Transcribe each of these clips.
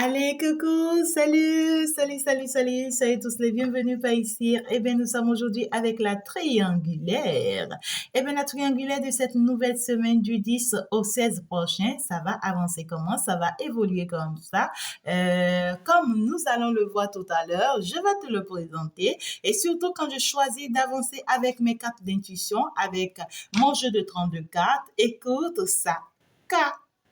Allez, coucou, soyez tous les bienvenus par ici. Eh bien, nous sommes aujourd'hui avec la triangulaire. Eh bien, la triangulaire de cette nouvelle semaine du 10 au 16 prochain, ça va avancer comment? Ça va évoluer comme ça. Comme nous allons le voir tout à l'heure, je vais te le présenter. Et surtout, quand je choisis d'avancer avec mes cartes d'intuition, avec mon jeu de 32 cartes, écoute ça.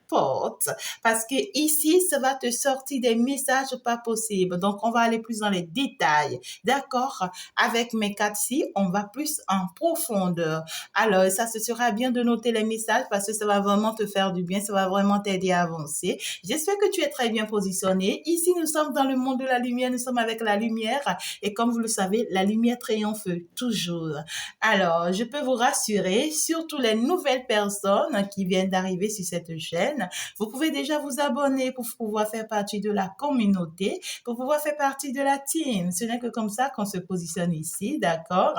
Porte. Parce que ici, ça va te sortir des messages pas possibles. Donc, on va aller plus dans les détails. D'accord? Avec mes quatre-ci, on va plus en profondeur. Alors, ça, ce sera bien de noter les messages parce que ça va vraiment te faire du bien. Ça va vraiment t'aider à avancer. J'espère que tu es très bien positionné. Ici, nous sommes dans le monde de la lumière. Nous sommes avec la lumière. Et comme vous le savez, la lumière triomphe toujours. Alors, je peux vous rassurer, surtout les nouvelles personnes qui viennent d'arriver sur cette chaîne, vous pouvez déjà vous abonner pour pouvoir faire partie de la communauté, pour pouvoir faire partie de la team. Ce n'est que comme ça qu'on se positionne ici, d'accord?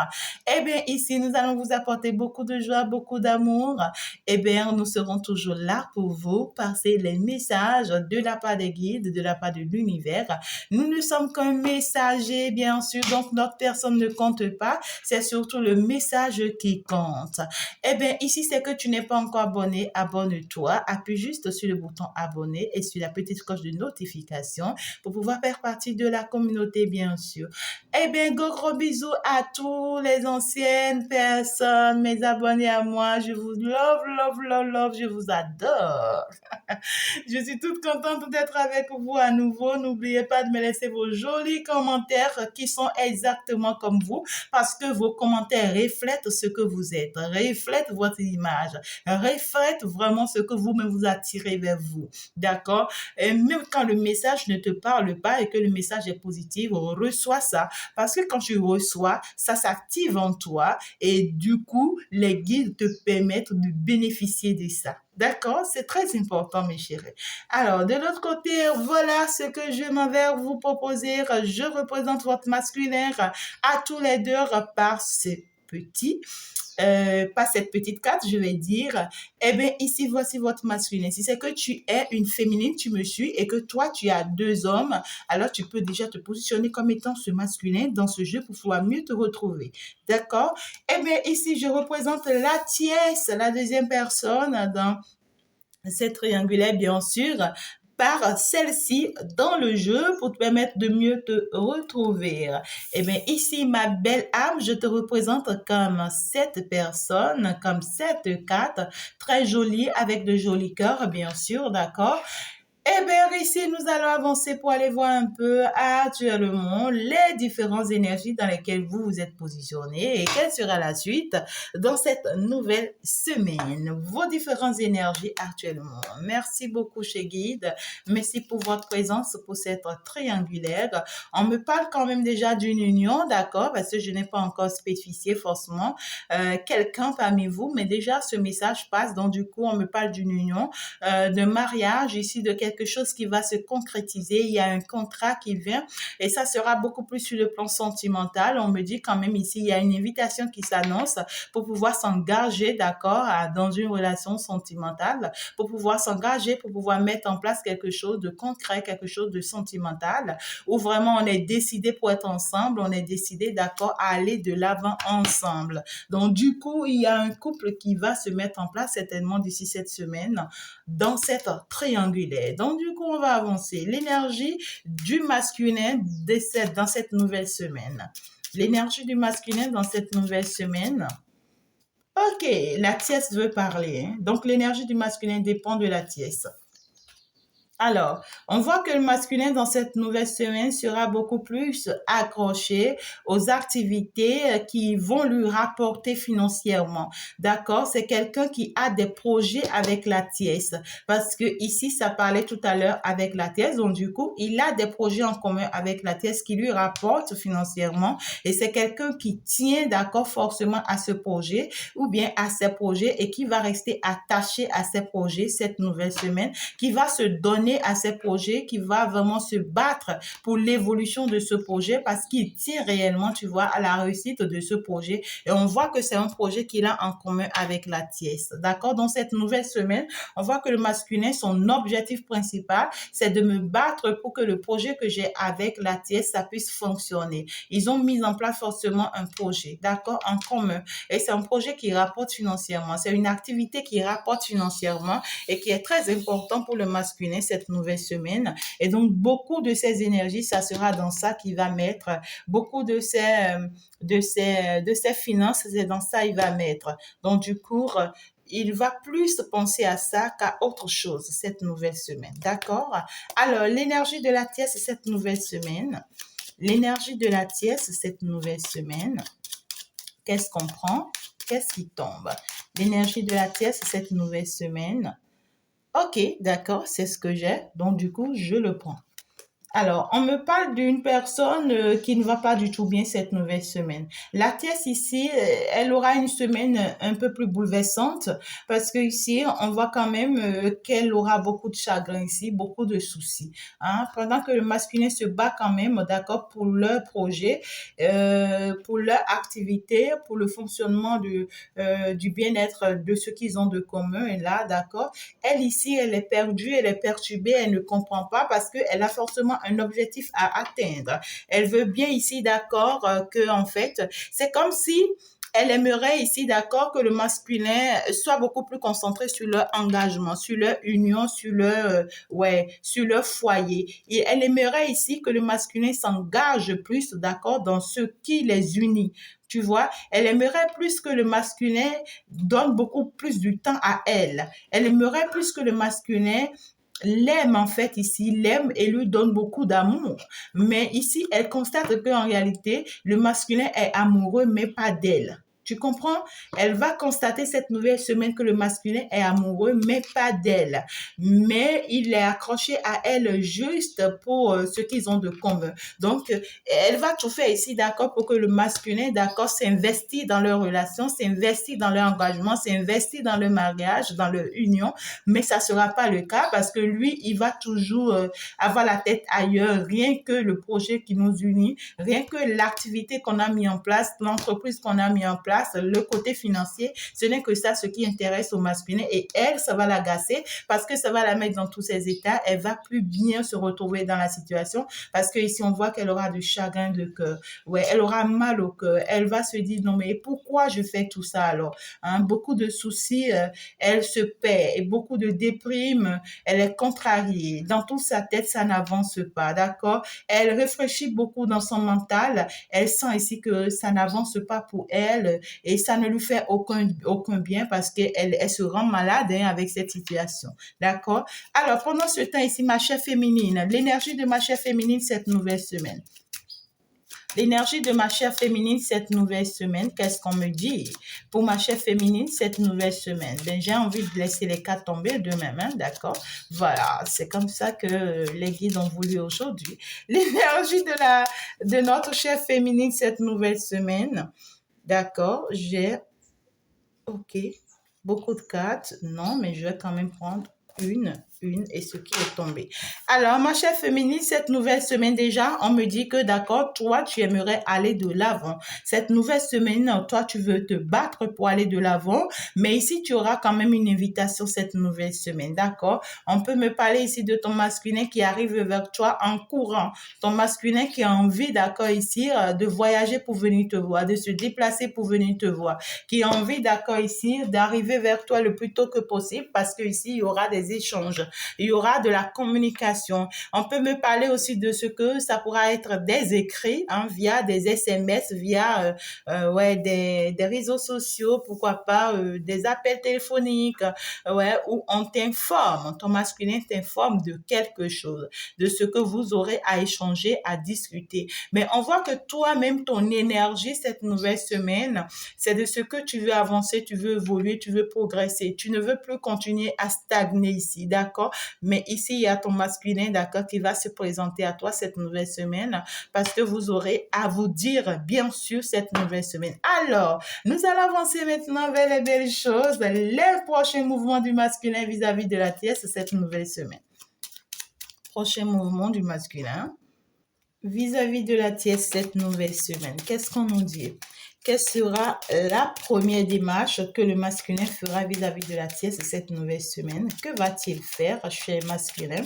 Eh bien, ici, nous allons vous apporter beaucoup de joie, beaucoup d'amour. Eh bien, nous serons toujours là pour vous passer les messages de la part des guides, de la part de l'univers. Nous ne sommes qu'un messager, bien sûr, donc notre personne ne compte pas. C'est surtout le message qui compte. Eh bien, ici, c'est que tu n'es pas encore abonné, abonne-toi. Appuie juste sur le bouton abonner et sur la petite cloche de notification pour pouvoir faire partie de la communauté, bien sûr. Eh bien, gros bisous à tous les anciennes personnes, mes abonnés à moi. Je vous love, je vous adore. Je suis toute contente d'être avec vous à nouveau. N'oubliez pas de me laisser vos jolis commentaires qui sont exactement comme vous parce que vos commentaires reflètent ce que vous êtes, reflètent votre image, reflètent vraiment ce que vous-même vous attirez vers vous. D'accord? Et même quand le message ne te parle pas et que le message est positif, reçois ça. Parce que quand tu reçois, ça s'active en toi et du coup, les guides te permettent de bénéficier de ça. D'accord? C'est très important, mes chéris. Alors, de l'autre côté, voilà ce que je m'en vais vous proposer. Je représente votre masculin à tous les deux par ce petit pas cette petite carte, je vais dire, eh bien, ici, voici votre masculin. Si c'est que tu es une féminine, tu me suis, et que toi, tu as deux hommes, alors tu peux déjà te positionner comme étant ce masculin dans ce jeu pour pouvoir mieux te retrouver. D'accord? Eh bien, ici, je représente la tiesse, la deuxième personne dans cette triangulaire, bien sûr, par celle-ci dans le jeu pour te permettre de mieux te retrouver. Eh bien, ici, ma belle âme, je te représente comme cette personne, comme cette carte, très jolie, avec de jolis cœurs, bien sûr, d'accord? Eh bien, ici, nous allons avancer pour aller voir un peu actuellement les différentes énergies dans lesquelles vous vous êtes positionné et quelle sera la suite dans cette nouvelle semaine. Vos différentes énergies actuellement. Merci beaucoup chez Guide. Merci pour votre présence, pour cette triangulaire. On me parle quand même déjà d'une union, d'accord, parce que je n'ai pas encore spécifié forcément quelqu'un parmi vous, mais déjà ce message passe. Donc, du coup, on me parle d'une union, de mariage, ici, de quelque chose qui va se concrétiser. Il y a un contrat qui vient et ça sera beaucoup plus sur le plan sentimental. On me dit quand même ici, il y a une invitation qui s'annonce pour pouvoir s'engager, d'accord, dans une relation sentimentale, pour pouvoir s'engager, pour pouvoir mettre en place quelque chose de concret, quelque chose de sentimental, où vraiment on est décidé pour être ensemble, on est décidé, d'accord, à aller de l'avant ensemble. Donc, du coup, il y a un couple qui va se mettre en place certainement d'ici cette semaine dans cette triangulaire. Donc, du coup, on va avancer. L'énergie du masculin dans cette nouvelle semaine. L'énergie du masculin dans cette nouvelle semaine. Ok, la tiesse veut parler. Hein? Donc, l'énergie du masculin dépend de la tiesse. Alors, on voit que le masculin dans cette nouvelle semaine sera beaucoup plus accroché aux activités qui vont lui rapporter financièrement. D'accord? C'est quelqu'un qui a des projets avec la tiesse. Parce que ici, ça parlait tout à l'heure avec la tiesse. Donc, du coup, il a des projets en commun avec la tiesse qui lui rapportent financièrement. Et c'est quelqu'un qui tient, d'accord, forcément à ce projet ou bien à ses projets et qui va rester attaché à ses projets cette nouvelle semaine, qui va se donner donner à ses projets, qui va vraiment se battre pour l'évolution de ce projet parce qu'il tient réellement, tu vois, à la réussite de ce projet. Et on voit que c'est un projet qu'il a en commun avec la tierce. D'accord? Dans cette nouvelle semaine, on voit que le masculin, son objectif principal, c'est de me battre pour que le projet que j'ai avec la tierce, ça puisse fonctionner. Ils ont mis en place forcément un projet, d'accord, en commun. Et c'est un projet qui rapporte financièrement. C'est une activité qui rapporte financièrement et qui est très important pour le masculin cette nouvelle semaine. Et donc, beaucoup de ses énergies, ça sera dans ça qu'il va mettre. Beaucoup de ses finances, c'est dans ça qu'il va mettre. Donc, du coup, il va plus penser à ça qu'à autre chose cette nouvelle semaine. D'accord? Alors, l'énergie de la tierce cette nouvelle semaine. L'énergie de la tierce cette nouvelle semaine. Qu'est-ce qu'on prend? Qu'est-ce qui tombe? L'énergie de la tierce cette nouvelle semaine. Ok, d'accord, c'est ce que j'ai. Donc, du coup, je le prends. Alors, on me parle d'une personne qui ne va pas du tout bien cette nouvelle semaine. La tierce ici, elle aura une semaine un peu plus bouleversante parce que ici, on voit quand même qu'elle aura beaucoup de chagrin ici, beaucoup de soucis. Hein, pendant que le masculin se bat quand même, d'accord, pour leur projet, pour leur activité, pour le fonctionnement du bien-être de ce qu'ils ont de commun. Et là, d'accord, elle ici, elle est perdue, elle est perturbée, elle ne comprend pas parce qu'elle a forcément un objectif à atteindre. Elle veut bien ici, d'accord, que en fait, c'est comme si elle aimerait ici, d'accord, que le masculin soit beaucoup plus concentré sur leur engagement, sur leur union, sur leur foyer. Et elle aimerait ici que le masculin s'engage plus, d'accord, dans ce qui les unit. Tu vois, elle aimerait plus que le masculin donne beaucoup plus du temps à elle. Elle aimerait plus que le masculin l'aime en fait ici, l'aime et lui donne beaucoup d'amour. Mais ici, elle constate qu'en réalité, le masculin est amoureux, mais pas d'elle. Tu comprends? Elle va constater cette nouvelle semaine que le masculin est amoureux, mais pas d'elle. Mais il est accroché à elle juste pour ce qu'ils ont de commun. Donc, elle va tout faire ici, d'accord, pour que le masculin, d'accord, s'investit dans leur relation, s'investit dans leur engagement, s'investit dans le mariage, dans leur union. Mais ça sera pas le cas parce que lui, il va toujours avoir la tête ailleurs, rien que le projet qui nous unit, rien que l'activité qu'on a mis en place, l'entreprise qu'on a mis en place, le côté financier, ce n'est que ça ce qui intéresse au masculin et elle, ça va l'agacer parce que ça va la mettre dans tous ses états, elle va plus bien se retrouver dans la situation parce que ici on voit qu'elle aura du chagrin de cœur, ouais, elle aura mal au cœur, elle va se dire non mais pourquoi je fais tout ça alors, hein? Beaucoup de soucis, elle se perd et beaucoup de déprime, elle est contrariée, dans toute sa tête ça n'avance pas, d'accord, elle réfléchit beaucoup dans son mental, elle sent ici que ça n'avance pas pour elle et ça ne lui fait aucun bien parce qu'elle se rend malade hein, avec cette situation, d'accord. Alors pendant ce temps ici, ma chère féminine, l'énergie de ma chère féminine cette nouvelle semaine. L'énergie de ma chère féminine cette nouvelle semaine, qu'est-ce qu'on me dit pour ma chère féminine cette nouvelle semaine? Ben, j'ai envie de laisser les cartes tomber de mes mains, d'accord? Voilà, c'est comme ça que les guides ont voulu aujourd'hui. L'énergie de notre chère féminine cette nouvelle semaine, d'accord? J'ai, ok, beaucoup de cartes, non, mais je vais quand même prendre une et ce qui est tombé. Alors, ma chère féminine, cette nouvelle semaine déjà, on me dit que d'accord, toi, tu aimerais aller de l'avant. Cette nouvelle semaine, toi, tu veux te battre pour aller de l'avant, mais ici, tu auras quand même une invitation cette nouvelle semaine, d'accord? On peut me parler ici de ton masculin qui arrive vers toi en courant. Ton masculin qui a envie, d'accord, ici, de voyager pour venir te voir, de se déplacer pour venir te voir, qui a envie, d'accord, ici, d'arriver vers toi le plus tôt que possible parce que ici, il y aura des échanges. Il y aura de la communication. On peut me parler aussi de ce que ça pourra être des écrits hein, via des SMS, via des réseaux sociaux, pourquoi pas des appels téléphoniques, où on t'informe, ton masculin t'informe de quelque chose, de ce que vous aurez à échanger, à discuter. Mais on voit que toi-même, ton énergie cette nouvelle semaine, c'est de ce que tu veux avancer, tu veux évoluer, tu veux progresser. Tu ne veux plus continuer à stagner ici, d'accord? Mais ici, il y a ton masculin, d'accord, qui va se présenter à toi cette nouvelle semaine parce que vous aurez à vous dire, bien sûr, cette nouvelle semaine. Alors, nous allons avancer maintenant vers les belles choses, les prochains mouvements du masculin vis-à-vis de la tierce cette nouvelle semaine. prochains mouvements du masculin vis-à-vis de la Tierce cette nouvelle semaine. Qu'est-ce qu'on nous dit? Quelle sera la première démarche que le masculin fera vis-à-vis de la Tierce cette nouvelle semaine? Que va-t-il faire, cher masculin?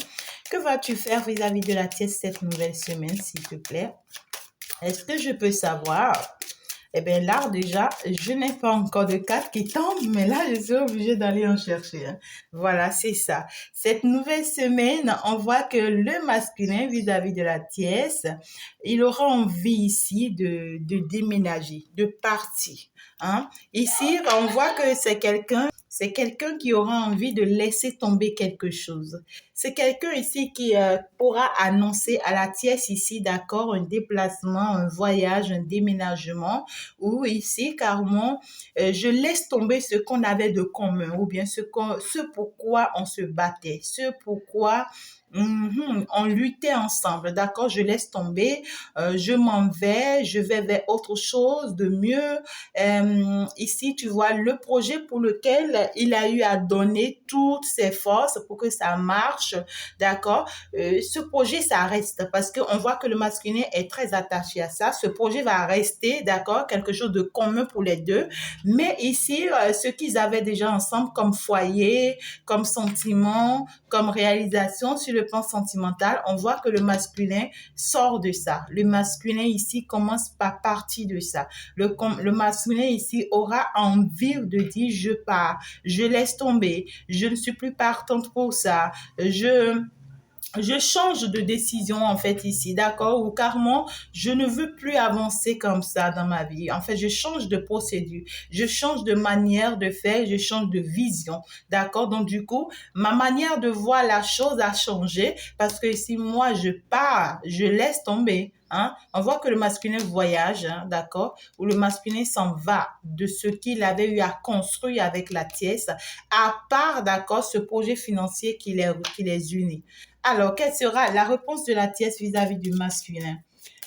Que vas-tu faire vis-à-vis de la Tierce cette nouvelle semaine, s'il te plaît? Est-ce que je peux savoir? Eh bien là, déjà, je n'ai pas encore de carte qui tombe, mais là, je suis obligée d'aller en chercher. Hein. Voilà, c'est ça. Cette nouvelle semaine, on voit que le masculin vis-à-vis de la Tierce, il aura envie ici de déménager, de partir. Hein. Ici, on voit que c'est quelqu'un qui aura envie de laisser tomber quelque chose. C'est quelqu'un ici qui pourra annoncer à la Tierce ici, d'accord, un déplacement, un voyage, un déménagement, ou ici, carrément, je laisse tomber ce qu'on avait de commun, ou bien ce pourquoi on se battait, ce pourquoi on luttait ensemble, d'accord, je laisse tomber, je m'en vais, je vais vers autre chose de mieux. Ici, tu vois, le projet pour lequel il a eu à donner toutes ses forces pour que ça marche, d'accord, ce projet, ça reste parce qu'on voit que le masculin est très attaché à ça. Ce projet va rester, d'accord, quelque chose de commun pour les deux. Mais ici, ce qu'ils avaient déjà ensemble comme foyer, comme sentiment, comme réalisation sur le plan sentimental, on voit que le masculin sort de ça. Le masculin ici commence par partir de ça. Le masculin ici aura envie de dire je pars, je laisse tomber, je ne suis plus partante pour ça, je change de décision en fait ici, d'accord? Ou carrément, je ne veux plus avancer comme ça dans ma vie. En fait, je change de procédure, je change de manière de faire, je change de vision, d'accord? Donc du coup, ma manière de voir la chose a changé parce que si moi je pars, je laisse tomber. Hein? On voit que le masculin voyage, hein, d'accord? Ou le masculin s'en va de ce qu'il avait eu à construire avec la Tierce, à part, d'accord, ce projet financier qui les unit. Alors, quelle sera la réponse de la Tierce vis-à-vis du masculin?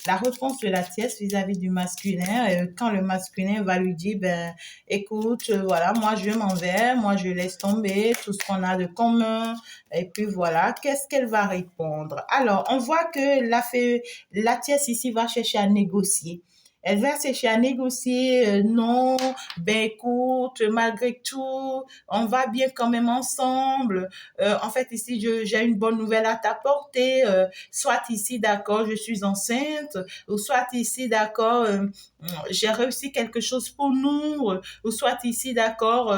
La réponse de la Tierce vis-à-vis du masculin, quand le masculin va lui dire, ben, écoute, voilà, moi je m'en vais, moi je laisse tomber tout ce qu'on a de commun, et puis voilà, qu'est-ce qu'elle va répondre? Alors, on voit que la Tierce ici va chercher à négocier. Elle va chercher à négocier, non, ben écoute, malgré tout, on va bien quand même ensemble. En fait, ici, j'ai une bonne nouvelle à t'apporter. Soit ici, d'accord, je suis enceinte, ou soit ici, d'accord, j'ai réussi quelque chose pour nous, ou soit ici, d'accord,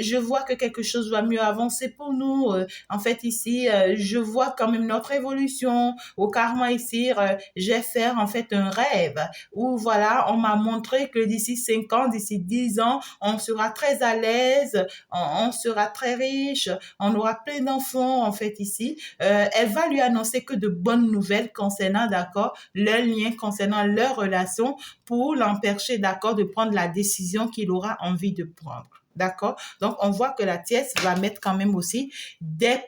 je vois que quelque chose va mieux avancer pour nous. En fait, ici, je vois quand même notre évolution. Ou carrément ici, j'ai fait en fait un rêve où voilà, on m'a montré que d'ici 5 ans, d'ici 10 ans, on sera très à l'aise, on sera très riche, on aura plein d'enfants en fait ici. Elle va lui annoncer que de bonnes nouvelles concernant, d'accord, leur lien, concernant leur relation pour l'empêcher, d'accord, de prendre la décision qu'il aura envie de prendre. D'accord? Donc, on voit que la Tierce va mettre quand même aussi des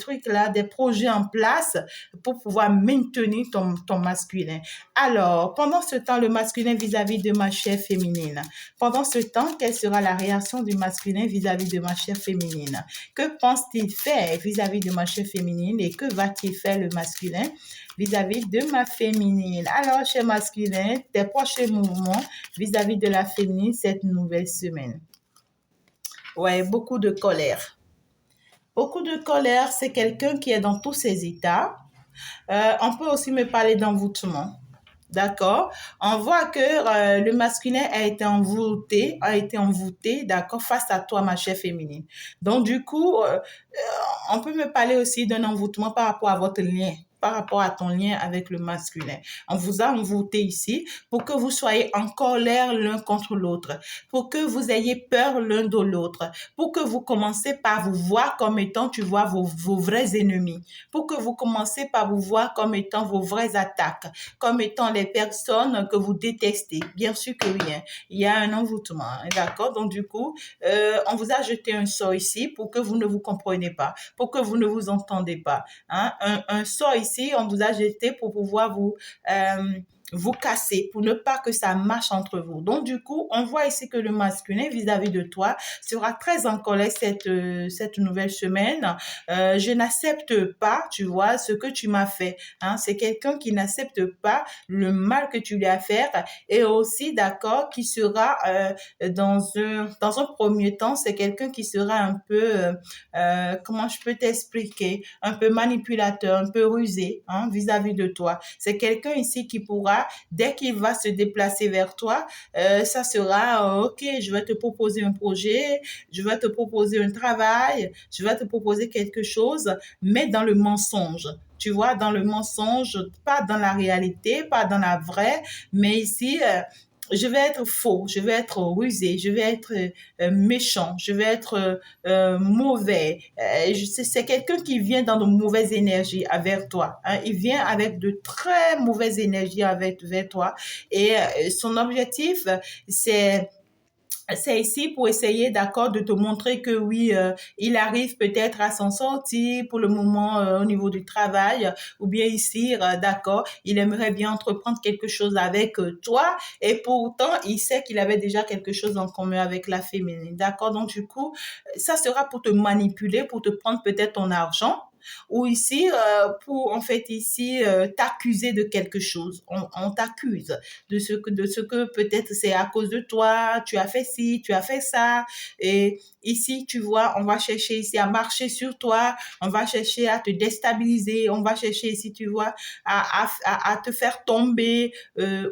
trucs là, des projets en place pour pouvoir maintenir ton masculin. Alors, pendant ce temps, le masculin vis-à-vis de ma chère féminine. Pendant ce temps, quelle sera la réaction du masculin vis-à-vis de ma chère féminine? Que pense-t-il faire vis-à-vis de ma chère féminine et que va-t-il faire le masculin vis-à-vis de ma féminine? Alors, cher masculin, tes prochains mouvements vis-à-vis de la féminine cette nouvelle semaine. Ouais, beaucoup de colère. Beaucoup de colère, c'est quelqu'un qui est dans tous ses états. On peut aussi me parler d'envoûtement. D'accord? On voit que le masculin a été envoûté, d'accord, face à toi, ma chère féminine. Donc, du coup, on peut me parler aussi d'un envoûtement par rapport à votre lien, par rapport à ton lien avec le masculin. On vous a envoûté ici pour que vous soyez en colère l'un contre l'autre, pour que vous ayez peur l'un de l'autre, pour que vous commencez par vous voir comme étant, tu vois, vos vrais ennemis, pour que vous commencez par vous voir comme étant vos vraies attaques, comme étant les personnes que vous détestez. Bien sûr que oui, hein, il y a un envoûtement, hein, d'accord? Donc, du coup, on vous a jeté un sort ici pour que vous ne vous compreniez pas, pour que vous ne vous entendez pas. Hein? Un sort ici, on vous a jeté pour pouvoir vous casser, pour ne pas que ça marche entre vous. Donc, du coup, on voit ici que le masculin vis-à-vis de toi sera très en colère cette nouvelle semaine. Je n'accepte pas, tu vois, ce que tu m'as fait. Hein. C'est quelqu'un qui n'accepte pas le mal que tu lui as fait et aussi, d'accord, qui sera dans un premier temps, c'est quelqu'un qui sera un peu, comment je peux t'expliquer, un peu manipulateur, un peu rusé hein, vis-à-vis de toi. C'est quelqu'un ici qui pourra, dès qu'il va se déplacer vers toi, ça sera, OK, je vais te proposer un projet, je vais te proposer un travail, je vais te proposer quelque chose, mais dans le mensonge. Tu vois, dans le mensonge, pas dans la réalité, pas dans la vraie, mais ici, je vais être faux, je vais être rusé, je vais être méchant, je vais être mauvais. C'est quelqu'un qui vient dans de mauvaises énergies vers toi. Hein. Il vient avec de très mauvaises énergies vers toi. Et son objectif, c'est c'est ici pour essayer, d'accord, de te montrer que oui, il arrive peut-être à s'en sortir pour le moment au niveau du travail, ou bien ici, d'accord, il aimerait bien entreprendre quelque chose avec toi, et pourtant, il sait qu'il avait déjà quelque chose en commun avec la féminine, d'accord? Donc, du coup, ça sera pour te manipuler, pour te prendre peut-être ton argent, ou ici pour en fait ici t'accuser de quelque chose. On t'accuse de ce que peut-être c'est à cause de toi, tu as fait ci, tu as fait ça. Et ici, tu vois, on va chercher ici à marcher sur toi, on va chercher à te déstabiliser, on va chercher ici, tu vois, à te faire tomber,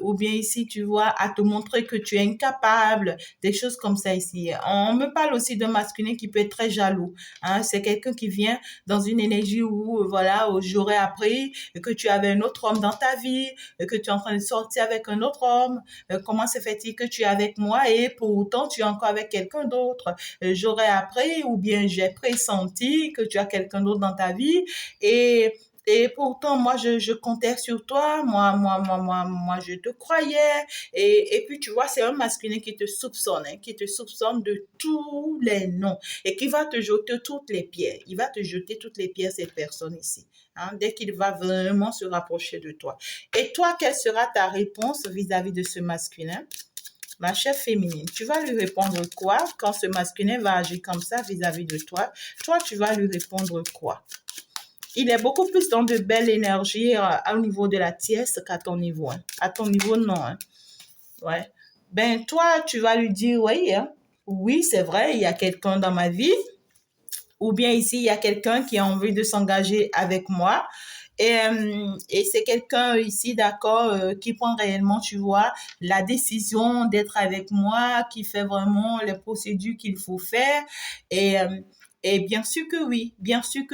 ou bien ici, tu vois, à te montrer que tu es incapable, des choses comme ça ici. On me parle aussi d'un masculin qui peut être très jaloux. Hein. C'est quelqu'un qui vient dans une énergie où, voilà, où j'aurais appris que tu avais un autre homme dans ta vie, que tu es en train de sortir avec un autre homme. Comment se fait-il que tu es avec moi et pour autant tu es encore avec quelqu'un d'autre? J'aurais appris ou bien j'ai pressenti que tu as quelqu'un d'autre dans ta vie et et pourtant, moi, je comptais sur toi. Moi, je te croyais. Et puis, tu vois, c'est un masculin qui te soupçonne, hein, qui te soupçonne de tous les noms et qui va te jeter toutes les pierres. Il va te jeter toutes les pierres, cette personne ici, hein, dès qu'il va vraiment se rapprocher de toi. Et toi, quelle sera ta réponse vis-à-vis de ce masculin? Ma chère féminine, tu vas lui répondre quoi quand ce masculin va agir comme ça vis-à-vis de toi? Toi, tu vas lui répondre quoi? Il est beaucoup plus dans de belles énergies au niveau de la tierce qu'à ton niveau. Hein. À ton niveau, non. Hein. Ouais. Ben, toi, tu vas lui dire, oui, hein. Oui, c'est vrai, il y a quelqu'un dans ma vie. Ou bien ici, il y a quelqu'un qui a envie de s'engager avec moi. Et c'est quelqu'un ici, d'accord, qui prend réellement, tu vois, la décision d'être avec moi, qui fait vraiment les procédures qu'il faut faire. Et, euh, et bien sûr que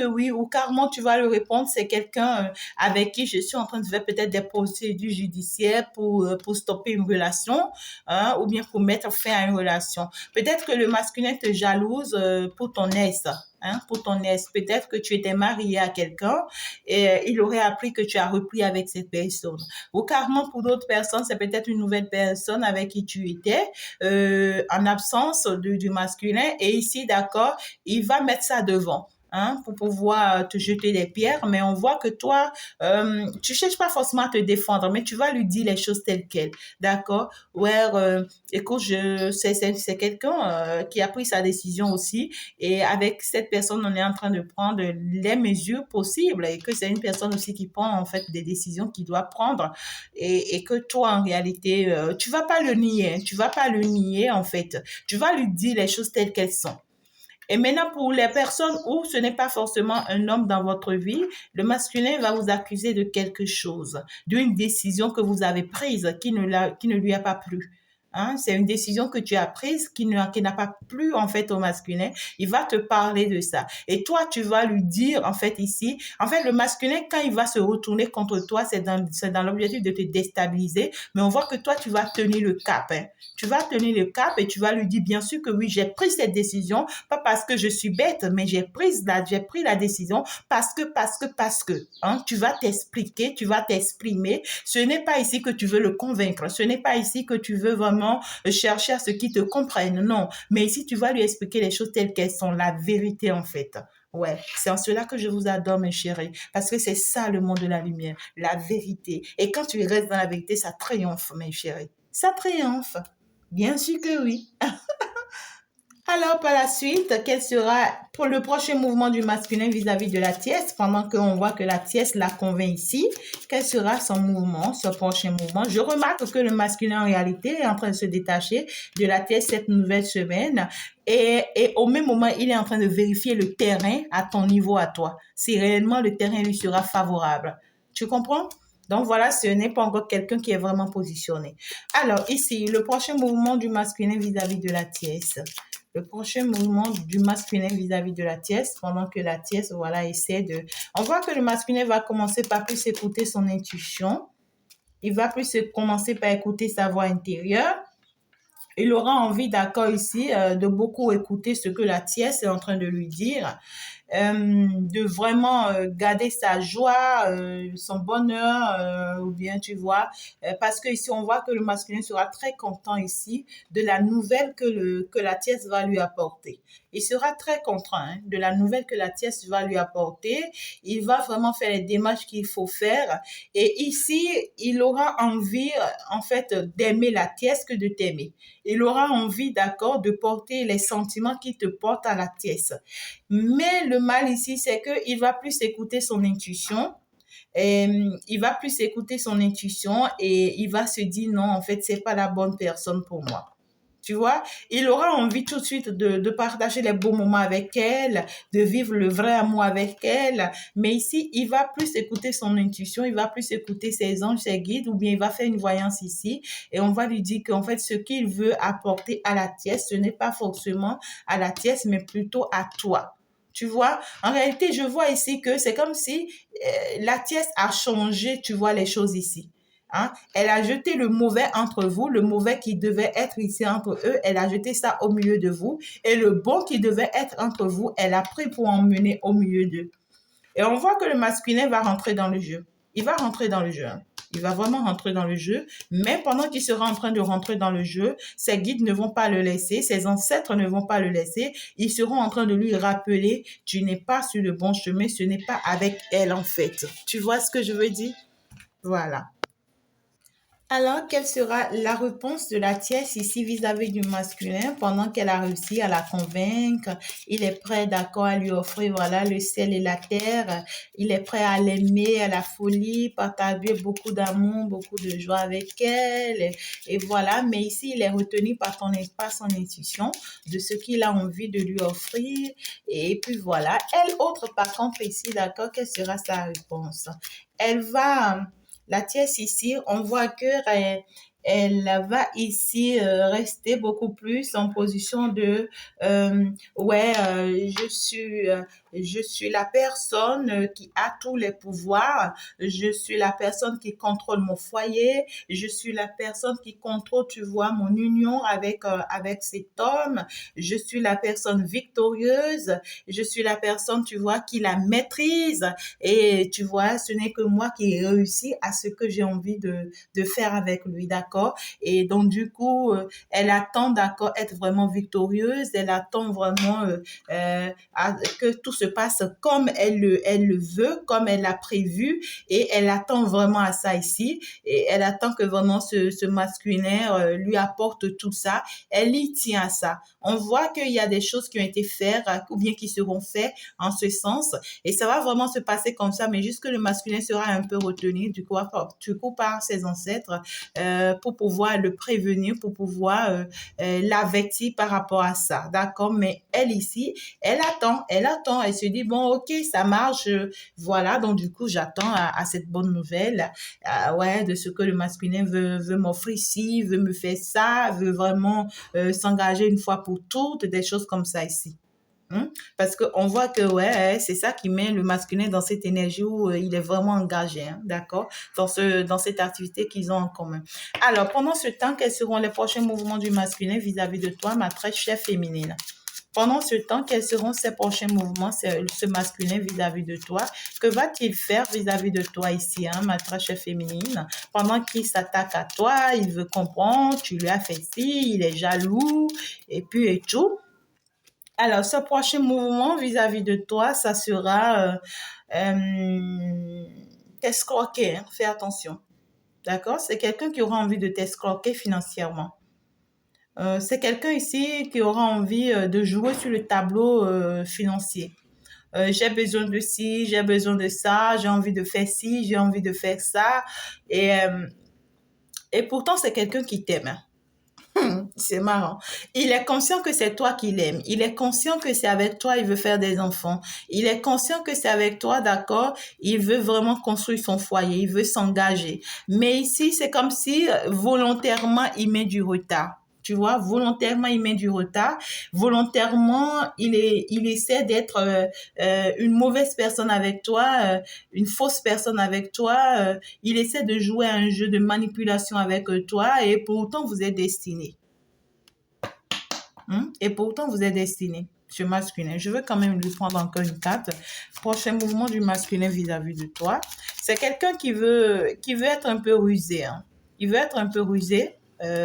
oui, ou carrément tu vas le répondre, c'est quelqu'un avec qui je suis en train de faire peut-être des procédures judiciaires pour stopper une relation, hein, ou bien pour mettre fin à une relation. Peut-être que le masculin te jalouse pour ton ex. Hein, pour ton ex, peut-être que tu étais marié à quelqu'un et il aurait appris que tu as repris avec cette personne. Ou carrément pour d'autres personnes, c'est peut-être une nouvelle personne avec qui tu étais en absence du masculin. Et ici, d'accord, il va mettre ça devant. Hein, pour pouvoir te jeter des pierres, mais on voit que toi, tu cherches pas forcément à te défendre, mais tu vas lui dire les choses telles quelles, d'accord? Ouais, écoute, c'est quelqu'un qui a pris sa décision aussi, et avec cette personne, on est en train de prendre les mesures possibles et que c'est une personne aussi qui prend en fait des décisions qu'il doit prendre et que toi, en réalité, tu vas pas le nier, hein, tu vas pas le nier en fait. Tu vas lui dire les choses telles qu'elles sont. Et maintenant, pour les personnes où ce n'est pas forcément un homme dans votre vie, le masculin va vous accuser de quelque chose, d'une décision que vous avez prise qui ne lui a pas plu. Hein, c'est une décision que tu as prise qui n'a pas plu en fait au masculin. Il va te parler de ça. Et toi, tu vas lui dire en fait ici, en fait le masculin quand il va se retourner contre toi, c'est dans l'objectif de te déstabiliser. Mais on voit que toi, tu vas tenir le cap. Hein. Tu vas tenir le cap et tu vas lui dire bien sûr que oui, j'ai pris cette décision, pas parce que je suis bête, mais j'ai pris la décision parce que, hein, tu vas t'expliquer, tu vas t'exprimer. Ce n'est pas ici que tu veux le convaincre. Ce n'est pas ici que tu veux vraiment chercher à ce qu'il te comprenne. Non. Mais ici, tu vas lui expliquer les choses telles qu'elles sont, la vérité en fait. Ouais, c'est en cela que je vous adore, mes chéris, parce que c'est ça le monde de la lumière, la vérité. Et quand tu restes dans la vérité, ça triomphe, mes chéris. Ça triomphe. Bien sûr que oui. Alors, par la suite, quel sera pour le prochain mouvement du masculin vis-à-vis de la tierce, pendant qu'on voit que la tierce la convainc ici, quel sera son mouvement, son prochain mouvement? Je remarque que le masculin, en réalité, est en train de se détacher de la tierce cette nouvelle semaine et au même moment, il est en train de vérifier le terrain à ton niveau à toi, si réellement le terrain lui sera favorable. Tu comprends? Donc voilà, ce n'est pas encore quelqu'un qui est vraiment positionné. Alors ici, le prochain mouvement du masculin vis-à-vis de la tierce. Le prochain mouvement du masculin vis-à-vis de la tierce, pendant que la tierce, voilà, essaie de... On voit que le masculin va commencer par plus écouter son intuition. Il va plus commencer par écouter sa voix intérieure. Il aura envie, d'accord, ici, de beaucoup écouter ce que la tierce est en train de lui dire. De vraiment garder sa joie, son bonheur, ou bien tu vois, parce que ici on voit que le masculin sera très content ici de la nouvelle que la tierce va lui apporter. Il sera très content de la nouvelle que la tierce va lui apporter. Il va vraiment faire les démarches qu'il faut faire. Et ici, il aura envie, en fait, d'aimer la tierce que de t'aimer. Il aura envie, d'accord, de porter les sentiments qui te portent à la tierce. Mais le mal ici, c'est qu'il va plus écouter son intuition. Il va plus écouter son intuition et il va se dire non, en fait, c'est pas la bonne personne pour moi. Tu vois, il aura envie tout de suite de partager les beaux moments avec elle, de vivre le vrai amour avec elle. Mais ici, il va plus écouter son intuition, il va plus écouter ses anges, ses guides, ou bien il va faire une voyance ici et on va lui dire qu'en fait, ce qu'il veut apporter à la tierce, ce n'est pas forcément à la tierce, mais plutôt à toi. Tu vois, en réalité, je vois ici que c'est comme si la tierce a changé, tu vois, les choses ici. Hein? Elle a jeté le mauvais entre vous, le mauvais qui devait être ici entre eux, elle a jeté ça au milieu de vous. Et le bon qui devait être entre vous, elle a pris pour emmener au milieu d'eux. Et on voit que le masculin va rentrer dans le jeu. Il va rentrer dans le jeu. Hein. Il va vraiment rentrer dans le jeu, mais pendant qu'il sera en train de rentrer dans le jeu, ses guides ne vont pas le laisser, ses ancêtres ne vont pas le laisser, ils seront en train de lui rappeler, tu n'es pas sur le bon chemin, ce n'est pas avec elle en fait. Tu vois ce que je veux dire? Voilà. Alors, quelle sera la réponse de la tierce ici vis-à-vis du masculin pendant qu'elle a réussi à la convaincre? Il est prêt, d'accord, à lui offrir, voilà, le ciel et la terre. Il est prêt à l'aimer, à la folie, partager beaucoup d'amour, beaucoup de joie avec elle. Et voilà, mais ici, il est retenu par son intuition de ce qu'il a envie de lui offrir. Et puis voilà. Elle, autre par contre, ici, d'accord, quelle sera sa réponse? Elle va la tierce ici, on voit que elle va ici rester beaucoup plus en position de ouais, je suis la personne qui a tous les pouvoirs, je suis la personne qui contrôle mon foyer, je suis la personne qui contrôle, tu vois, mon union avec cet homme, je suis la personne victorieuse, je suis la personne, tu vois, qui la maîtrise et tu vois, ce n'est que moi qui réussis à ce que j'ai envie de faire avec lui, d'accord? Et donc, du coup, elle attend, d'accord, être vraiment victorieuse, elle attend vraiment que tout se passe comme elle le veut, comme elle l'a prévu, et elle attend vraiment à ça ici, et elle attend que vraiment ce masculin lui apporte tout ça, elle y tient à ça. On voit qu'il y a des choses qui ont été faites ou bien qui seront faites en ce sens, et ça va vraiment se passer comme ça, mais juste que le masculin sera un peu retenu, du coup par ses ancêtres, pour pouvoir le prévenir, pour pouvoir l'avertir par rapport à ça, d'accord? Mais elle ici, elle attend, elle se dit, bon, ok, ça marche, voilà, donc du coup, j'attends à cette bonne nouvelle, ouais, de ce que le masculin veut m'offrir ici, veut me faire ça, veut vraiment s'engager une fois pour toutes, des choses comme ça ici. Parce qu'on voit que ouais, c'est ça qui met le masculin dans cette énergie où il est vraiment engagé, hein, d'accord, dans cette activité qu'ils ont en commun. Alors, pendant ce temps, quels seront les prochains mouvements du masculin vis-à-vis de toi, ma très chère féminine? Pendant ce temps, quels seront ses prochains mouvements, ce masculin vis-à-vis de toi? Que va-t-il faire vis-à-vis de toi ici, hein, ma très chère féminine? Pendant qu'il s'attaque à toi, il veut comprendre, tu lui as fait ci, il est jaloux, et puis et tout. Alors, ce prochain mouvement vis-à-vis de toi, ça sera t'escroquer, hein. Fais attention. D'accord? C'est quelqu'un qui aura envie de t'escroquer financièrement. C'est quelqu'un ici qui aura envie de jouer sur le tableau financier. J'ai besoin de ci, j'ai besoin de ça, j'ai envie de faire ci, j'ai envie de faire ça. Et, euh, et pourtant, c'est quelqu'un qui t'aime, hein. C'est marrant. Il est conscient que c'est toi qu'il aime. Il est conscient que c'est avec toi, il veut faire des enfants. Il est conscient que c'est avec toi, d'accord? Il veut vraiment construire son foyer. Il veut s'engager. Mais ici, c'est comme si volontairement, il met du retard. Tu vois, volontairement, il met du retard. Volontairement, il essaie d'être une mauvaise personne avec toi, une fausse personne avec toi. Il essaie de jouer à un jeu de manipulation avec toi et pourtant, vous êtes destinés. Et pourtant, vous êtes destiné, ce masculin. Je veux quand même lui prendre encore une carte. Prochain mouvement du masculin vis-à-vis de toi. C'est quelqu'un qui veut être un peu rusé, hein. Il veut être un peu rusé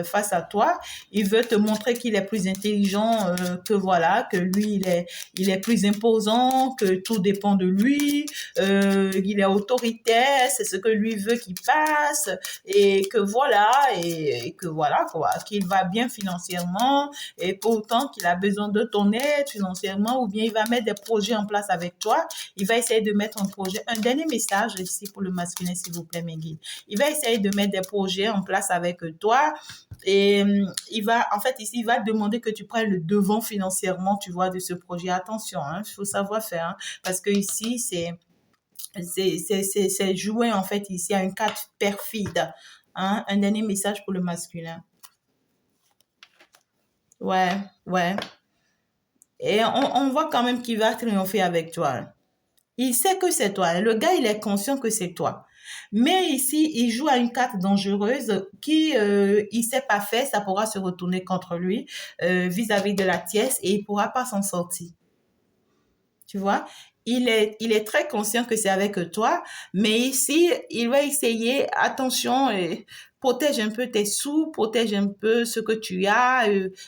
face à toi. Il veut te montrer qu'il est plus intelligent, que voilà, que lui, il est plus imposant, que tout dépend de lui, il est autoritaire, c'est ce que lui veut qu'il passe, et que voilà, quoi, qu'il va bien financièrement, et pourtant qu'il a besoin de ton aide financièrement, ou bien il va mettre des projets en place avec toi. Il va essayer de mettre un projet. Un dernier message ici pour le masculin, s'il vous plaît, mes guides. Il va essayer de mettre des projets en place avec toi. Et il va, en fait, ici, il va demander que tu prennes le devant financièrement, tu vois, de ce projet. Attention, hein, il faut savoir faire, hein, parce que ici, c'est jouer, en fait, ici, à une carte perfide. Hein. Un dernier message pour le masculin. Ouais, ouais. Et on voit quand même qu'il va triompher avec toi. Il sait que c'est toi. Le gars, il est conscient que c'est toi. Mais ici, il joue à une carte dangereuse qui, il sait pas faire, ça pourra se retourner contre lui vis-à-vis de la tièce et il pourra pas s'en sortir. Tu vois, il est très conscient que c'est avec toi, mais ici, il va essayer, attention, protège un peu tes sous, protège un peu ce que tu as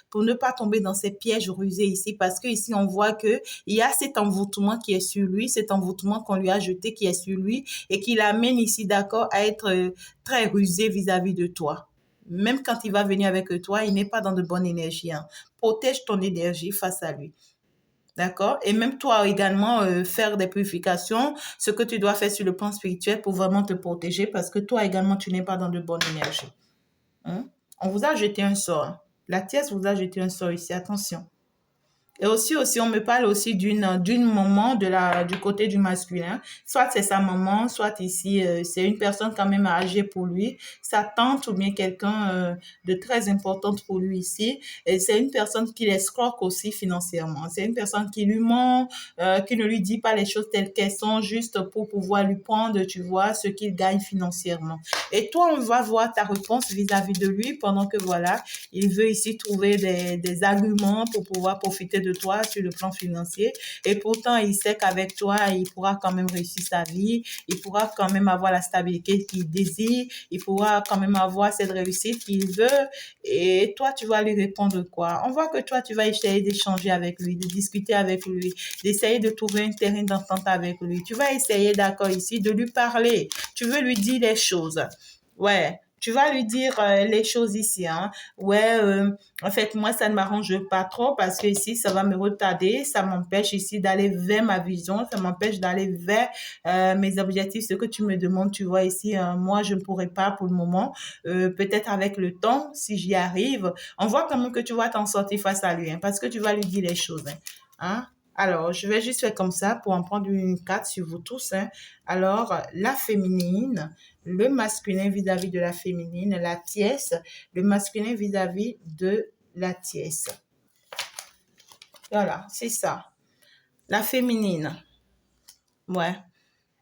pour ne pas tomber dans ces pièges rusés ici, parce que ici, on voit que il y a cet envoûtement qui est sur lui, cet envoûtement qu'on lui a jeté qui est sur lui et qui l'amène ici, d'accord, à être très rusé vis-à-vis de toi. Même quand il va venir avec toi, il n'est pas dans de bonnes énergies, hein. Protège ton énergie face à lui. D'accord? Et même toi également, faire des purifications, ce que tu dois faire sur le plan spirituel pour vraiment te protéger parce que toi également, tu n'es pas dans de bonnes énergies. Hein? On vous a jeté un sort. La tierce vous a jeté un sort ici. Attention. Et aussi, on me parle aussi d'une maman du côté du masculin. Soit c'est sa maman, soit ici, c'est une personne quand même âgée pour lui, sa tante ou bien quelqu'un de très importante pour lui ici. Et c'est une personne qui l'escroque aussi financièrement. C'est une personne qui lui ment, qui ne lui dit pas les choses telles qu'elles sont, juste pour pouvoir lui prendre, tu vois, ce qu'il gagne financièrement. Et toi, on va voir ta réponse vis-à-vis de lui pendant que voilà, il veut ici trouver des arguments pour pouvoir profiter de toi sur le plan financier. Et pourtant, il sait qu'avec toi, il pourra quand même réussir sa vie. Il pourra quand même avoir la stabilité qu'il désire. Il pourra quand même avoir cette réussite qu'il veut. Et toi, tu vas lui répondre quoi? On voit que toi, tu vas essayer d'échanger avec lui, de discuter avec lui, d'essayer de trouver un terrain d'entente avec lui. Tu vas essayer, d'accord, ici, de lui parler. Tu veux lui dire les choses. Ouais. Tu vas lui dire les choses ici, hein. Ouais, en fait, moi, ça ne m'arrange pas trop parce que ici, ça va me retarder, ça m'empêche ici d'aller vers ma vision, ça m'empêche d'aller vers mes objectifs, ce que tu me demandes, tu vois ici, moi, je ne pourrais pas pour le moment. Peut-être avec le temps, si j'y arrive, on voit quand même que tu vas t'en sortir face à lui, hein, parce que tu vas lui dire les choses, hein. Hein? Alors, je vais juste faire comme ça pour en prendre une carte sur vous tous, hein. Alors, la féminine, le masculin vis-à-vis de la féminine, la tièce, le masculin vis-à-vis de la tièce. Voilà, c'est ça. La féminine. Ouais.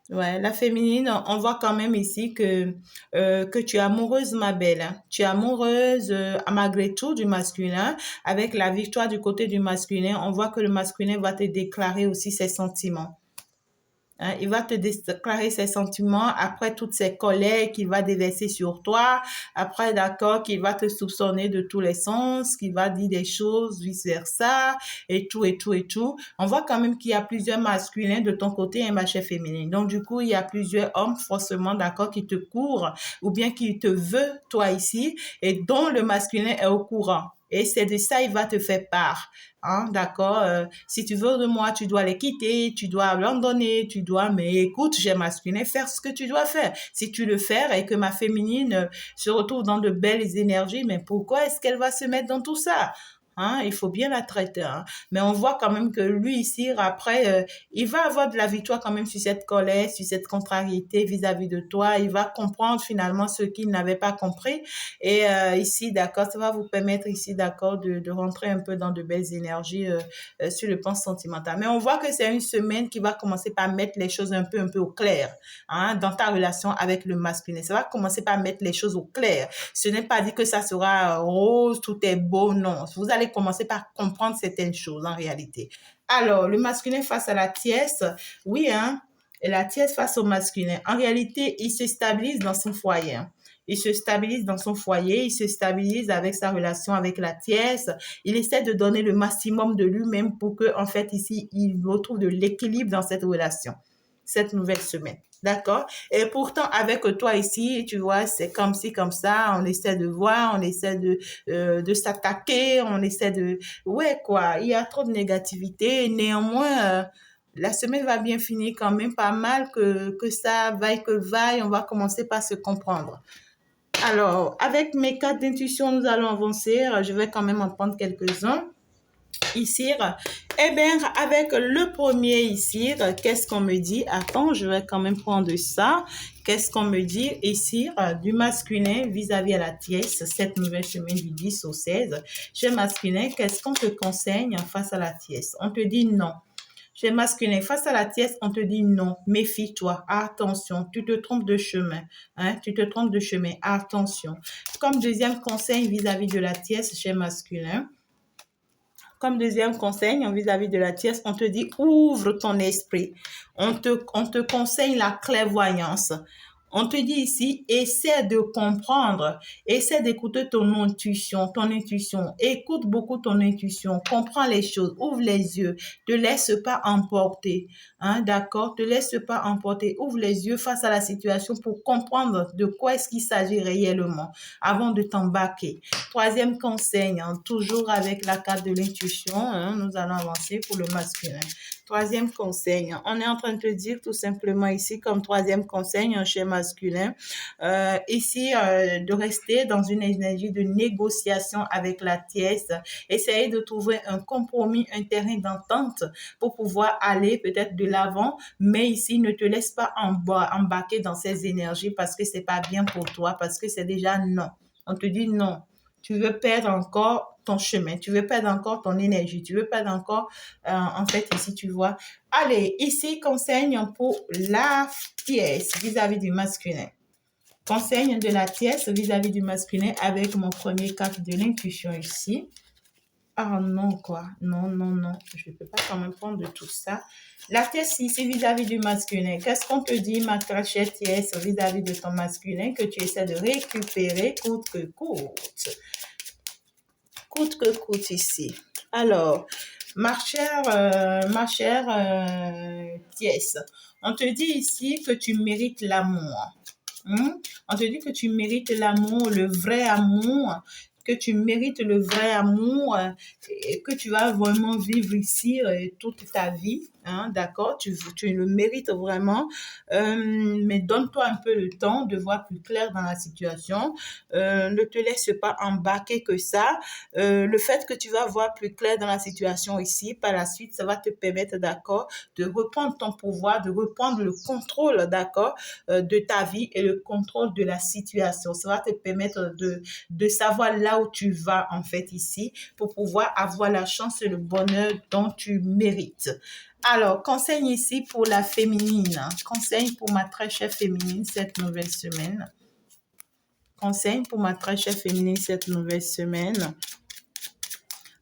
Ouais, la féminine, on voit quand même ici que tu es amoureuse, ma belle, hein. Tu es amoureuse, malgré tout, du masculin. Avec la victoire du côté du masculin, on voit que le masculin va te déclarer aussi ses sentiments. Hein, il va te déclarer ses sentiments après toutes ces colères qu'il va déverser sur toi. Après, d'accord, qu'il va te soupçonner de tous les sens, qu'il va dire des choses vice-versa et tout, et tout, et tout. On voit quand même qu'il y a plusieurs masculins de ton côté et ma chère féminine. Donc, du coup, il y a plusieurs hommes forcément, d'accord, qui te courent ou bien qui te veulent, toi ici, et dont le masculin est au courant. Et c'est de ça, il va te faire part. Hein, d'accord, si tu veux de moi, tu dois les quitter, tu dois abandonner, tu dois, mais écoute, j'ai masculin, faire ce que tu dois faire. Si tu le fais et que ma féminine se retrouve dans de belles énergies, mais pourquoi est-ce qu'elle va se mettre dans tout ça? Hein, il faut bien la traiter. Hein. Mais on voit quand même que lui ici, après, il va avoir de la victoire quand même sur cette colère, sur cette contrariété vis-à-vis de toi. Il va comprendre finalement ce qu'il n'avait pas compris. Et ici, d'accord, ça va vous permettre ici, d'accord, de rentrer un peu dans de belles énergies sur le plan sentimental. Mais on voit que c'est une semaine qui va commencer par mettre les choses un peu au clair, hein, dans ta relation avec le masculin. Ça va commencer par mettre les choses au clair. Ce n'est pas dit que ça sera rose, tout est beau, non. Vous allez commencer par comprendre certaines choses en réalité. Alors, le masculin face à la tierce, oui, hein, et la tierce face au masculin. En réalité, il se stabilise dans son foyer. Hein. Il se stabilise dans son foyer, il se stabilise avec sa relation avec la tierce. Il essaie de donner le maximum de lui-même pour que, en fait, ici, il retrouve de l'équilibre dans cette relation, cette nouvelle semaine. D'accord? Et pourtant, avec toi ici, tu vois, c'est comme ci, comme ça, on essaie de voir, on essaie de s'attaquer, on essaie de... Ouais, quoi, il y a trop de négativité. Néanmoins, la semaine va bien finir quand même pas mal, que ça vaille que vaille, on va commencer par se comprendre. Alors, avec mes cartes d'intuition, nous allons avancer. Je vais quand même en prendre quelques-uns. Ici, eh bien, avec le premier ici, qu'est-ce qu'on me dit? Attends, je vais quand même prendre ça. Qu'est-ce qu'on me dit ici du masculin vis-à-vis à la tierce, cette nouvelle semaine du 10 au 16? Chez masculin, qu'est-ce qu'on te conseille face à la tierce? On te dit non. Chez masculin, face à la tierce, on te dit non, méfie-toi, attention, tu te trompes de chemin, hein, tu te trompes de chemin, attention. Comme deuxième conseil vis-à-vis de la tierce chez masculin, comme deuxième conseil vis-à-vis de la tierce, on te dit ouvre ton esprit. On te conseille la clairvoyance. On te dit ici, essaie de comprendre, essaie d'écouter ton intuition, Écoute beaucoup ton intuition, comprends les choses, ouvre les yeux, te laisse pas emporter, hein, d'accord? Te laisse pas emporter, ouvre les yeux face à la situation pour comprendre de quoi est-ce qu'il s'agit réellement avant de t'embarquer. Troisième conseil, hein, toujours avec la carte de l'intuition, hein, nous allons avancer pour le masculin. Troisième conseil, on est en train de te dire tout simplement ici comme troisième conseil chez masculin, ici de rester dans une énergie de négociation avec la tierce, essayer de trouver un compromis, un terrain d'entente pour pouvoir aller peut-être de l'avant, mais ici ne te laisse pas embarquer dans ces énergies parce que c'est pas bien pour toi, parce que c'est déjà non. On te dit non. Tu veux perdre encore ton chemin, tu veux perdre encore ton énergie, tu veux perdre encore, en fait, ici, tu vois. Allez, ici, conseil pour la tierce vis-à-vis du masculin. Conseil de la tierce vis-à-vis du masculin avec mon premier carte de l'intuition ici. Ah non, quoi. Non, non, non. Je ne peux pas quand même prendre de tout ça. La tierce ici vis-à-vis du masculin. Qu'est-ce qu'on te dit, ma très chère tierce, vis-à-vis de ton masculin que tu essaies de récupérer coûte que coûte? Coûte que coûte ici. Alors, ma chère tierce, on te dit ici que tu mérites l'amour. On te dit que tu mérites l'amour, le vrai amour, que tu mérites le vrai amour et que tu vas vraiment vivre ici toute ta vie. Hein, d'accord, tu le mérites vraiment, mais donne-toi un peu le temps de voir plus clair dans la situation. Ne te laisse pas embarquer que ça. Le fait que tu vas voir plus clair dans la situation ici, par la suite, ça va te permettre, d'accord, de reprendre ton pouvoir, de reprendre le contrôle, d'accord, de ta vie et le contrôle de la situation. Ça va te permettre de savoir là où tu vas, en fait, ici, pour pouvoir avoir la chance et le bonheur dont tu mérites. Alors, conseil ici pour la féminine. Conseil pour ma très chère féminine cette nouvelle semaine. Conseil pour ma très chère féminine cette nouvelle semaine.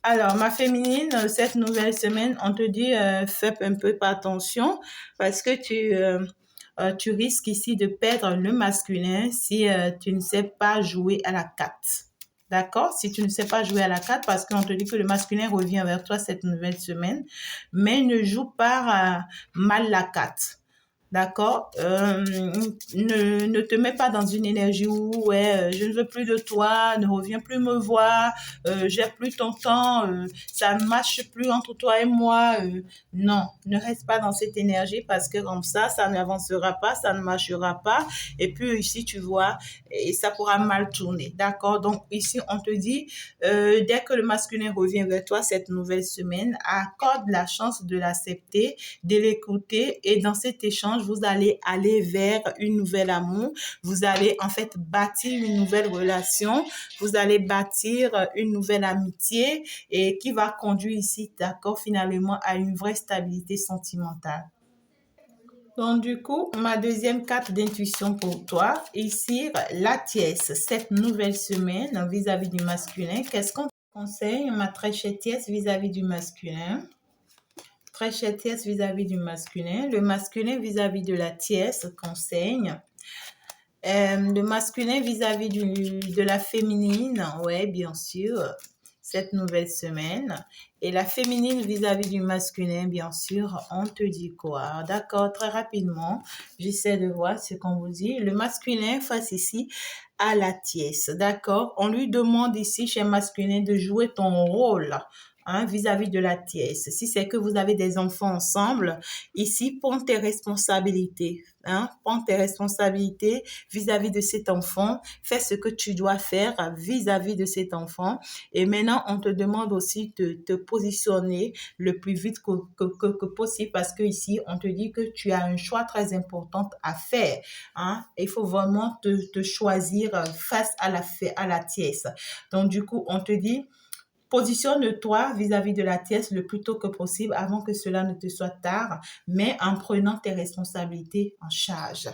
Alors, ma féminine, cette nouvelle semaine, on te dit, fais un peu attention parce que tu risques ici de perdre le masculin si tu ne sais pas jouer à la carte. D'accord? Si tu ne sais pas jouer à la carte, parce qu'on te dit que le masculin revient vers toi cette nouvelle semaine, mais ne joue pas mal la carte. D'accord? Ne te mets pas dans une énergie où, ouais, je ne veux plus de toi, ne reviens plus me voir, j'ai plus ton temps, ça ne marche plus entre toi et moi. Non, ne reste pas dans cette énergie parce que comme ça n'avancera pas, ça ne marchera pas. Et puis ici, tu vois, et ça pourra mal tourner. D'accord? Donc ici, on te dit, dès que le masculin revient vers toi cette nouvelle semaine, accorde la chance de l'accepter, de l'écouter, et dans cet échange, vous allez aller vers une nouvelle amour, vous allez en fait bâtir une nouvelle relation, vous allez bâtir une nouvelle amitié et qui va conduire ici, d'accord, finalement à une vraie stabilité sentimentale. Donc, du coup, ma deuxième carte d'intuition pour toi, ici, la tiesse, cette nouvelle semaine vis-à-vis du masculin. Qu'est-ce qu'on te conseille, ma très chère tiesse, vis-à-vis du masculin? Très chère tiesse vis-à-vis du masculin. Le masculin vis-à-vis de la tiesse conseille. Le masculin vis-à-vis de la féminine, ouais, bien sûr, cette nouvelle semaine. Et la féminine vis-à-vis du masculin, bien sûr, on te dit quoi? D'accord, très rapidement, j'essaie de voir ce qu'on vous dit. Le masculin face ici à la tiesse, d'accord? On lui demande ici, chez masculin, de jouer ton rôle. Hein, vis-à-vis de la tiesse. Si c'est que vous avez des enfants ensemble, ici, prends tes responsabilités. Hein, prends tes responsabilités vis-à-vis de cet enfant. Fais ce que tu dois faire vis-à-vis de cet enfant. Et maintenant, on te demande aussi de te positionner le plus vite que possible parce que ici, on te dit que tu as un choix très important à faire. Hein. Il faut vraiment te choisir face à la tiesse. Donc, du coup, on te dit, positionne-toi vis-à-vis de la tiesse le plus tôt que possible avant que cela ne te soit tard, mais en prenant tes responsabilités en charge.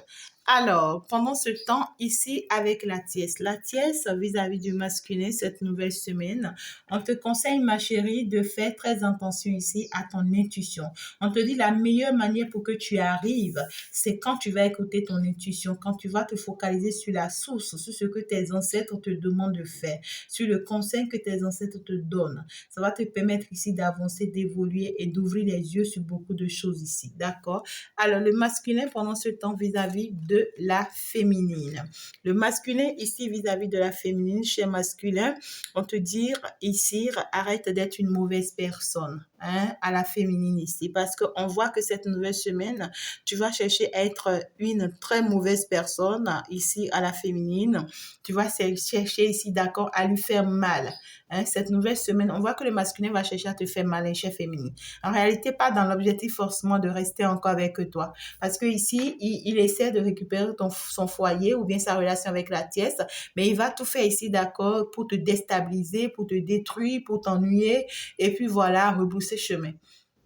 Alors, pendant ce temps, ici, avec la tiesse vis-à-vis du masculin, cette nouvelle semaine, on te conseille, ma chérie, de faire très attention ici à ton intuition. On te dit la meilleure manière pour que tu arrives, c'est quand tu vas écouter ton intuition, quand tu vas te focaliser sur la source, sur ce que tes ancêtres te demandent de faire, sur le conseil que tes ancêtres te donnent. Ça va te permettre ici d'avancer, d'évoluer et d'ouvrir les yeux sur beaucoup de choses ici. D'accord? Alors, le masculin pendant ce temps vis-à-vis de la féminine. Le masculin ici vis-à-vis de la féminine, chez masculin, on te dit ici, arrête d'être une mauvaise personne. Hein, à la féminine ici, parce qu'on voit que cette nouvelle semaine, tu vas chercher à être une très mauvaise personne ici à la féminine. Tu vas chercher ici, d'accord, à lui faire mal. Hein, cette nouvelle semaine, on voit que le masculin va chercher à te faire mal, chez féminine. En réalité, pas dans l'objectif forcément de rester encore avec toi. Parce que ici, il essaie de récupérer son foyer ou bien sa relation avec la tiesse, mais il va tout faire ici, d'accord, pour te déstabiliser, pour te détruire, pour t'ennuyer, et puis voilà, rebousser chemin.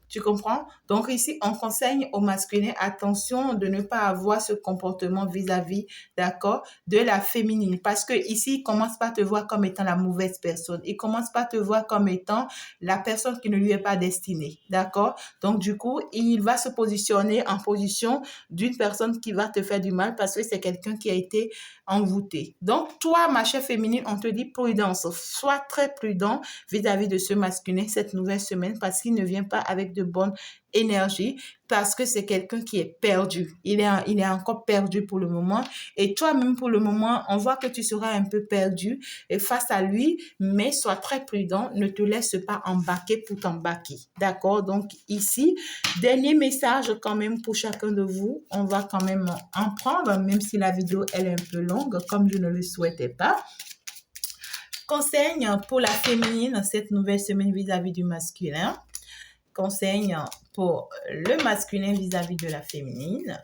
Tu comprends? Donc ici, on conseille au masculin, attention de ne pas avoir ce comportement vis-à-vis, d'accord, de la féminine. Parce que ici, il commence pas à te voir comme étant la mauvaise personne. Il commence pas à te voir comme étant la personne qui ne lui est pas destinée, d'accord? Donc du coup, il va se positionner en position d'une personne qui va te faire du mal parce que c'est quelqu'un qui a été envoûté. Donc toi, ma chère féminine, on te dit prudence. Sois très prudent vis-à-vis de ce masculin cette nouvelle semaine parce qu'il ne vient pas avec de bonne énergie, parce que c'est quelqu'un qui est perdu. Il est encore perdu pour le moment. Et toi-même, pour le moment, on voit que tu seras un peu perdu face à lui, mais sois très prudent. Ne te laisse pas embarquer pour t'embarquer. D'accord? Donc, ici, dernier message quand même pour chacun de vous. On va quand même en prendre, même si la vidéo, elle est un peu longue, comme je ne le souhaitais pas. Conseil pour la féminine cette nouvelle semaine vis-à-vis du masculin. Conseil pour le masculin vis-à-vis de la féminine.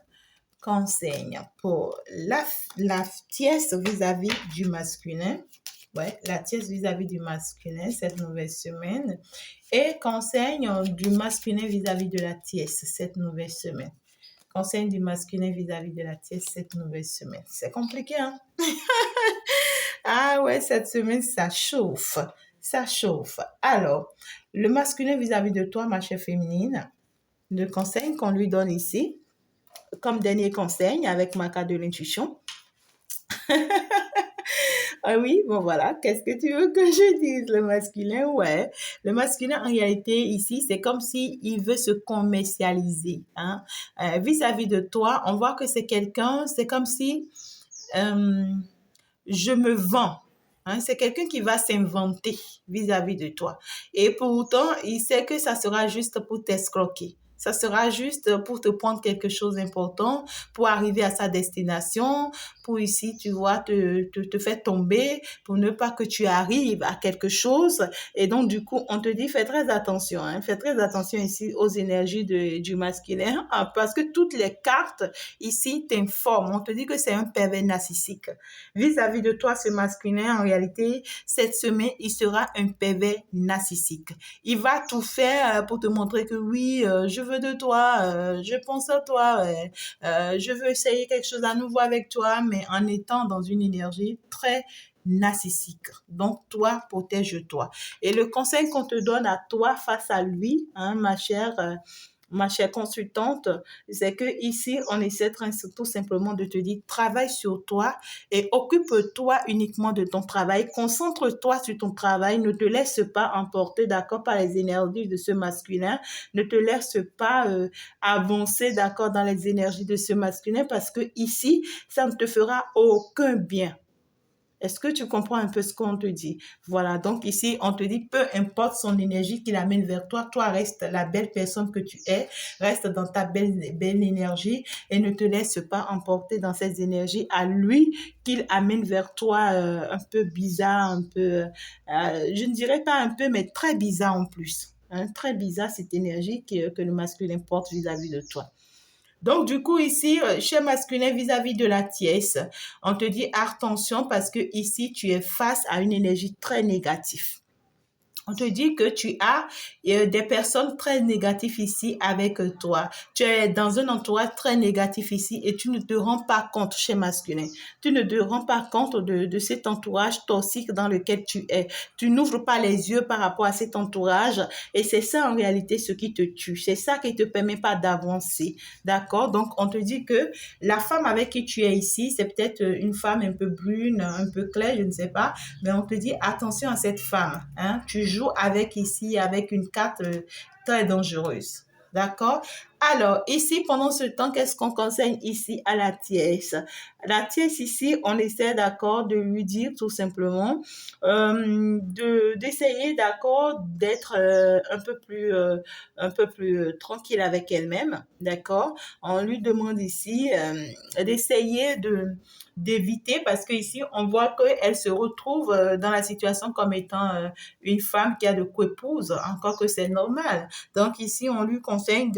Conseil pour la tiesse vis-à-vis du masculin. Ouais, la tiesse vis-à-vis du masculin cette nouvelle semaine. Et conseil du masculin vis-à-vis de la tiesse cette nouvelle semaine. Conseil du masculin vis-à-vis de la tiesse cette nouvelle semaine. C'est compliqué, hein? Ah ouais, cette semaine, ça chauffe. Ça chauffe. Alors, le masculin vis-à-vis de toi, ma chère féminine, le conseil qu'on lui donne ici, comme dernier conseil avec ma carte de l'intuition. Ah oui, bon voilà, qu'est-ce que tu veux que je dise? Le masculin, ouais. Le masculin, en réalité, ici, c'est comme si il veut se commercialiser, hein. Vis-à-vis de toi, on voit que c'est quelqu'un, c'est comme si euh, je me vends. Hein, c'est quelqu'un qui va s'inventer vis-à-vis de toi. Et pourtant, il sait que ça sera juste pour t'escroquer. Ça sera juste pour te prendre quelque chose d'important, pour arriver à sa destination, pour ici, tu vois, te faire tomber, pour ne pas que tu arrives à quelque chose. Et donc, du coup, on te dit, fais très attention, hein, fais très attention ici aux énergies du masculin, hein, parce que toutes les cartes ici t'informent. On te dit que c'est un pervers narcissique. Vis-à-vis de toi, ce masculin, en réalité, cette semaine, il sera un pervers narcissique. Il va tout faire pour te montrer que oui, je veux de toi, je pense à toi, je veux essayer quelque chose à nouveau avec toi, mais en étant dans une énergie très narcissique. Donc, toi, protège-toi. Et le conseil qu'on te donne à toi face à lui, hein, ma chère consultante, c'est que ici, on essaie tout simplement de te dire, travaille sur toi et occupe-toi uniquement de ton travail. Concentre-toi sur ton travail. Ne te laisse pas emporter, d'accord, par les énergies de ce masculin. Ne te laisse pas avancer, d'accord, dans les énergies de ce masculin parce que ici, ça ne te fera aucun bien. Est-ce que tu comprends un peu ce qu'on te dit? Voilà, donc ici, on te dit, peu importe son énergie qu'il amène vers toi, toi reste la belle personne que tu es, reste dans ta belle énergie et ne te laisse pas emporter dans ces énergies à lui qu'il amène vers toi un peu bizarre, un peu, je ne dirais pas un peu, mais très bizarre en plus. Hein, très bizarre cette énergie que le masculin porte vis-à-vis de toi. Donc, du coup, ici, chez masculin vis-à-vis de la tièce, on te dit attention parce que ici, tu es face à une énergie très négative. On te dit que tu as des personnes très négatives ici avec toi. Tu es dans un entourage très négatif ici et tu ne te rends pas compte chez masculin. Tu ne te rends pas compte de cet entourage toxique dans lequel tu es. Tu n'ouvres pas les yeux par rapport à cet entourage et c'est ça en réalité ce qui te tue. C'est ça qui ne te permet pas d'avancer. D'accord? Donc, on te dit que la femme avec qui tu es ici, c'est peut-être une femme un peu brune, un peu claire, je ne sais pas, mais on te dit attention à cette femme. Hein? Tu joues avec ici, avec une carte très dangereuse. D'accord? Alors, ici, pendant ce temps, qu'est-ce qu'on conseille ici à la tièce? La tièce, ici, on essaie, d'accord, de lui dire tout simplement d'essayer, d'accord, d'être un peu plus tranquille avec elle-même, d'accord? On lui demande ici d'essayer d'éviter parce qu'ici, on voit qu'elle se retrouve dans la situation comme étant une femme qui a de co-épouse, encore que c'est normal. Donc ici, on lui conseille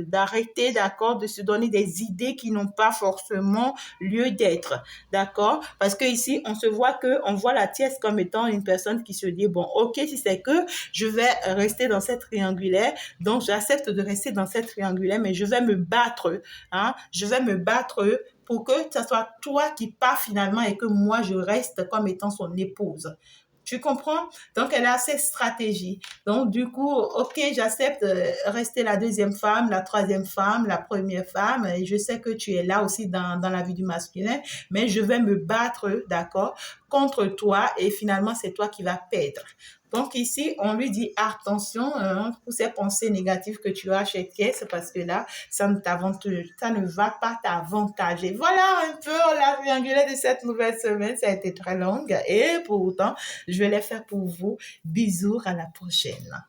d'arrêter, d'accord, de se donner des idées qui n'ont pas forcément lieu d'être, d'accord? Parce que ici, on voit la tièce comme étant une personne qui se dit, bon, ok, si c'est que je vais rester dans cette triangulaire, donc j'accepte de rester dans cette triangulaire, mais je vais me battre, hein, je vais me battre pour que ce soit toi qui pars finalement et que moi, je reste comme étant son épouse. Tu comprends? Donc, elle a cette stratégie. Donc, du coup, ok, j'accepte de rester la deuxième femme, la troisième femme, la première femme. Et je sais que tu es là aussi dans la vie du masculin, mais je vais me battre, d'accord, contre toi et finalement, c'est toi qui vas perdre. Donc ici, on lui dit attention pour ces pensées négatives que tu as chez Caisse parce que là, ça ne va pas t'avantager. Voilà un peu la triangulaire de cette nouvelle semaine. Ça a été très longue et pourtant, je vais les faire pour vous. Bisous, à la prochaine.